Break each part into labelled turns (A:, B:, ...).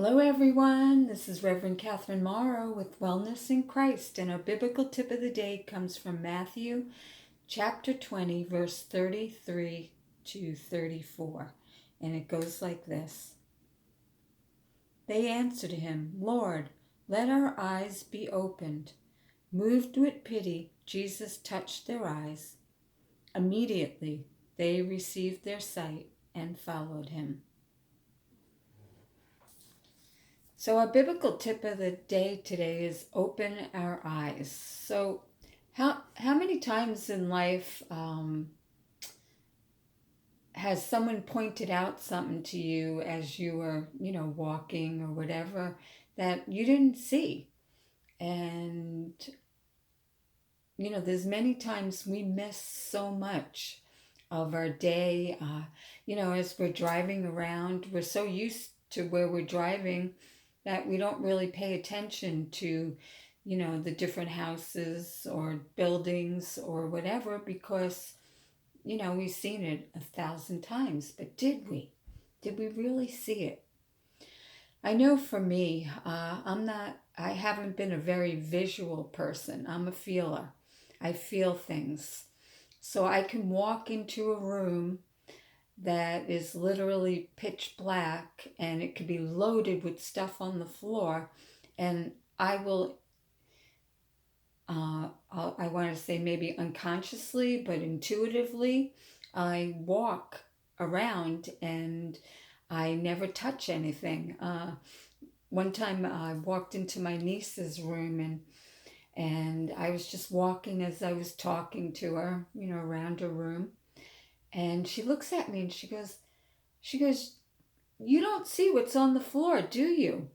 A: Hello, everyone. This is Reverend Catherine Morrow with Wellness in Christ, and our biblical tip of the day comes from Matthew chapter 20, verse 33 to 34, and it goes like this. They answered him, Lord, let our eyes be opened. Moved with pity, Jesus touched their eyes. Immediately they received their sight and followed him. So our biblical tip of the day today is open our eyes. So how many times in life has someone pointed out something to you as you were, walking or whatever that you didn't see? And, there's many times we miss so much of our day. As we're driving around, we're so used to where we're driving that we don't really pay attention to, the different houses or buildings or whatever because, we've seen it 1,000 times. But did we? Did we really see it? I know for me, I haven't been a very visual person. I'm a feeler. I feel things. So I can walk into a room that is literally pitch black and it could be loaded with stuff on the floor, and I will I want to say maybe unconsciously but intuitively I walk around and I never touch anything. One time I walked into my niece's room and I was just walking as I was talking to her, around her room. And she looks at me and she goes, you don't see what's on the floor, do you?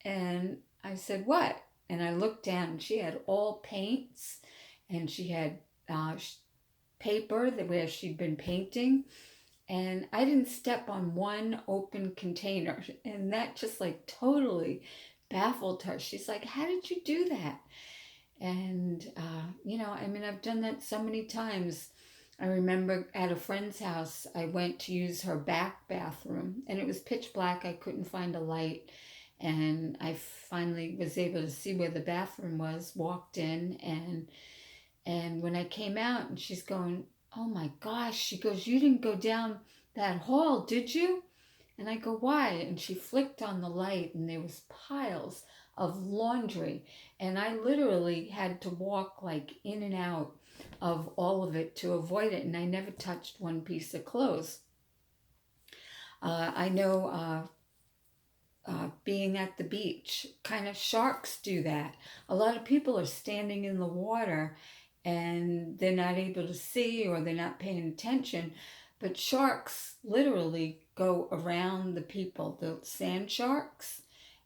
A: And I said, what? And I looked down and she had all paints and she had paper where she'd been painting. And I didn't step on one open container. And that just like totally baffled her. She's like, how did you do that? And, I've done that so many times. I remember at a friend's house, I went to use her back bathroom and it was pitch black. I couldn't find a light. And I finally was able to see where the bathroom was, walked in, and when I came out and she's going, oh my gosh, she goes, you didn't go down that hall, did you? And I go, why? And she flicked on the light and there was piles of laundry. And I literally had to walk like in and out of all of it to avoid it. And I never touched one piece of clothes. I know being at the beach, kind of sharks do that. A lot of people are standing in the water and they're not able to see or they're not paying attention. But sharks literally go around the people, the sand sharks,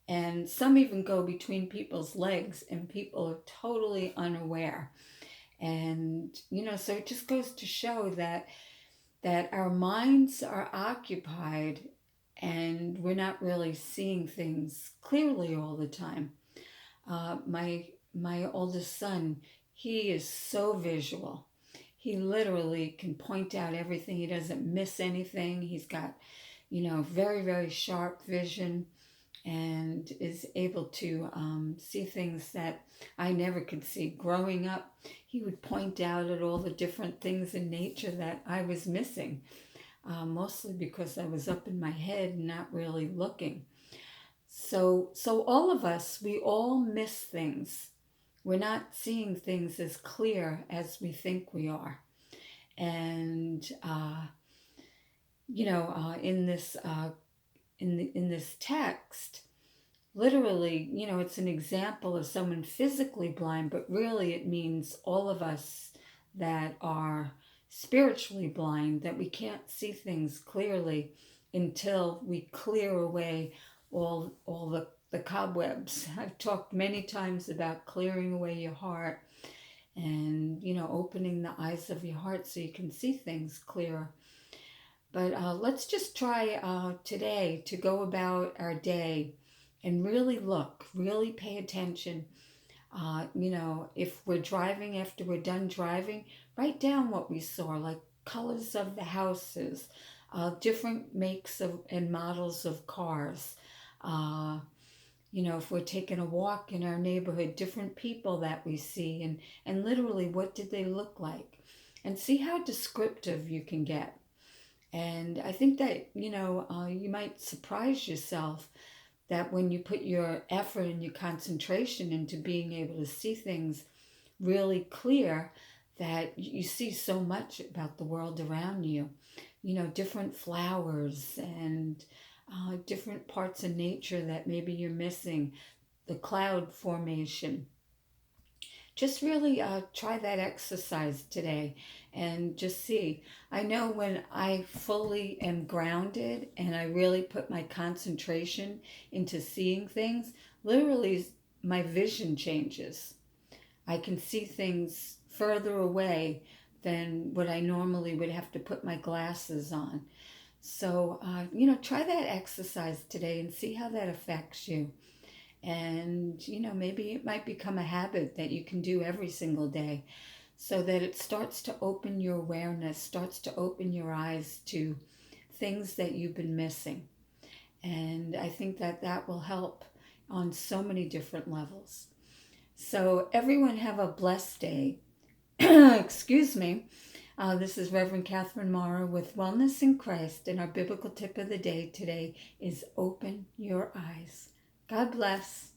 A: and some even go between people's legs, and people are totally unaware. And, so it just goes to show that our minds are occupied and we're not really seeing things clearly all the time. My oldest son, he is so visual. He literally can point out everything. He doesn't miss anything. He's got, very, very sharp vision and is able to see things that I never could see. Growing up, he would point out at all the different things in nature that I was missing, mostly because I was up in my head and not really looking. So all of us, we all miss things. We're not seeing things as clear as we think we are. And, in this in this text, literally, it's an example of someone physically blind, but really it means all of us that are spiritually blind, that we can't see things clearly until we clear away all the cobwebs. I've talked many times about clearing away your heart and, opening the eyes of your heart so you can see things clearer. But let's just try today to go about our day and really look, really pay attention. If we're driving, after we're done driving, write down what we saw, like colors of the houses, different makes of and models of cars, If we're taking a walk in our neighborhood, different people that we see, and literally what did they look like? And see how descriptive you can get. And I think that, you might surprise yourself that when you put your effort and your concentration into being able to see things really clear, that you see so much about the world around you. Different flowers and different parts of nature that maybe you're missing, the cloud formation. Just really try that exercise today and just see. I know when I fully am grounded and I really put my concentration into seeing things, literally my vision changes. I can see things further away than what I normally would have to put my glasses on. So, try that exercise today and see how that affects you. And, maybe it might become a habit that you can do every single day so that it starts to open your awareness, starts to open your eyes to things that you've been missing. And I think that that will help on so many different levels. So, everyone have a blessed day. Excuse me. This is Reverend Catherine Mara with Wellness in Christ, and our biblical tip of the day today is open your eyes. God bless.